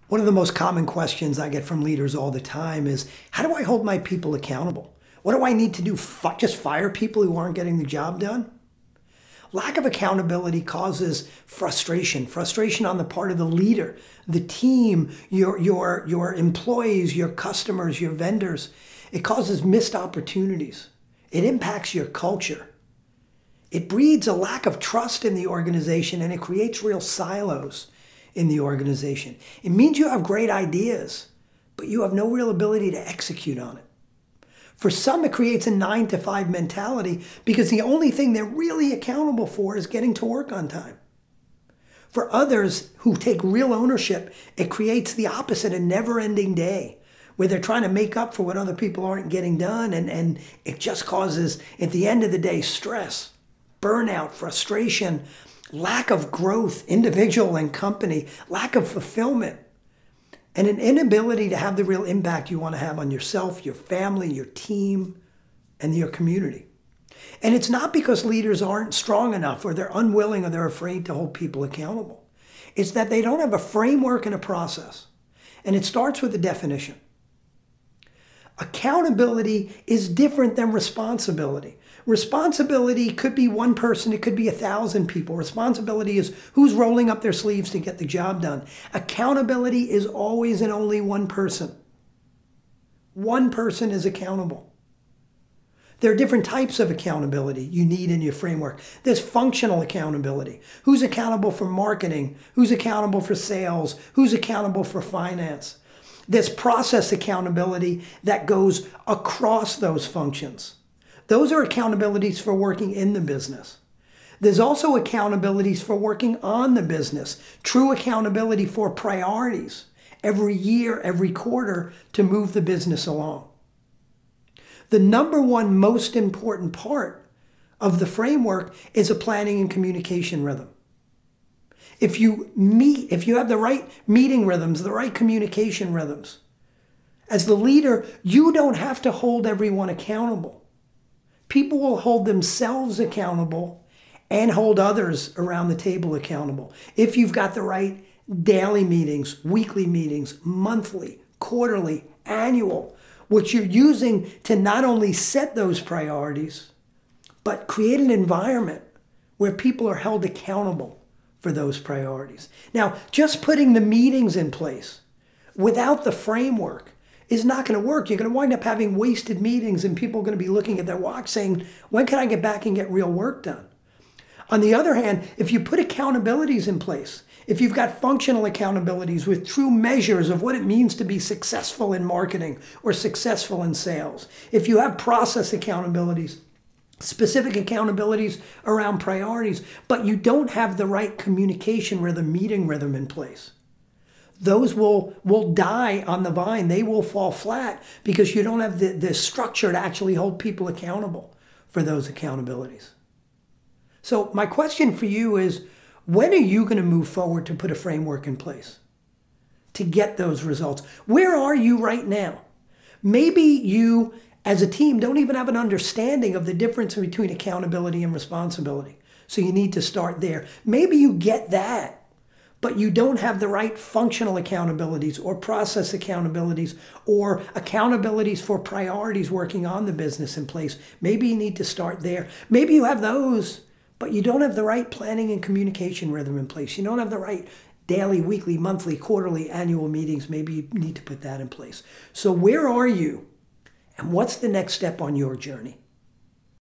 One of the most common questions I get from leaders all the time is, how do I hold my people accountable? What do I need to do? Just fire people who aren't getting the job done? Lack of accountability causes frustration. Frustration on the part of the leader, the team, your employees, your customers, your vendors. It causes missed opportunities. It impacts your culture. It breeds a lack of trust in the organization, and it creates real silos in the organization. It means you have great ideas, but you have no real ability to execute on it. For some, it creates a 9-to-5 mentality because the only thing they're really accountable for is getting to work on time. For others who take real ownership, it creates the opposite, a never-ending day where they're trying to make up for what other people aren't getting done, and it just causes, at the end of the day, stress, burnout, frustration, lack of growth, individual and company, lack of fulfillment, and an inability to have the real impact you want to have on yourself, your family, your team, and your community. And it's not because leaders aren't strong enough or they're unwilling or they're afraid to hold people accountable. It's that they don't have a framework and a process. And it starts with a definition. Accountability is different than responsibility. Responsibility could be one person, it could be 1,000 people. Responsibility is who's rolling up their sleeves to get the job done. Accountability is always and only one person. One person is accountable. There are different types of accountability you need in your framework. There's functional accountability. Who's accountable for marketing? Who's accountable for sales? Who's accountable for finance? There's process accountability that goes across those functions. Those are accountabilities for working in the business. There's also accountabilities for working on the business. True accountability for priorities every year, every quarter to move the business along. The number one most important part of the framework is a planning and communication rhythm. If you have the right meeting rhythms, the right communication rhythms, as the leader, you don't have to hold everyone accountable. People will hold themselves accountable and hold others around the table accountable. If you've got the right daily meetings, weekly meetings, monthly, quarterly, annual, which you're using to not only set those priorities, but create an environment where people are held accountable for those priorities. Now, just putting the meetings in place without the framework is not going to work. You're going to wind up having wasted meetings, and people are going to be looking at their watch saying, when can I get back and get real work done? On the other hand, if you put accountabilities in place, if you've got functional accountabilities with true measures of what it means to be successful in marketing or successful in sales, if you have process accountabilities, specific accountabilities around priorities, but you don't have the right communication rhythm, meeting rhythm in place, those will die on the vine. They will fall flat because you don't have the structure to actually hold people accountable for those accountabilities. So my question for you is, when are you going to move forward to put a framework in place to get those results? Where are you right now? Maybe you, as a team, don't even have an understanding of the difference between accountability and responsibility. So you need to start there. Maybe you get that, but you don't have the right functional accountabilities or process accountabilities or accountabilities for priorities working on the business in place. Maybe you need to start there. Maybe you have those, but you don't have the right planning and communication rhythm in place. You don't have the right daily, weekly, monthly, quarterly, annual meetings. Maybe you need to put that in place. So where are you? And what's the next step on your journey?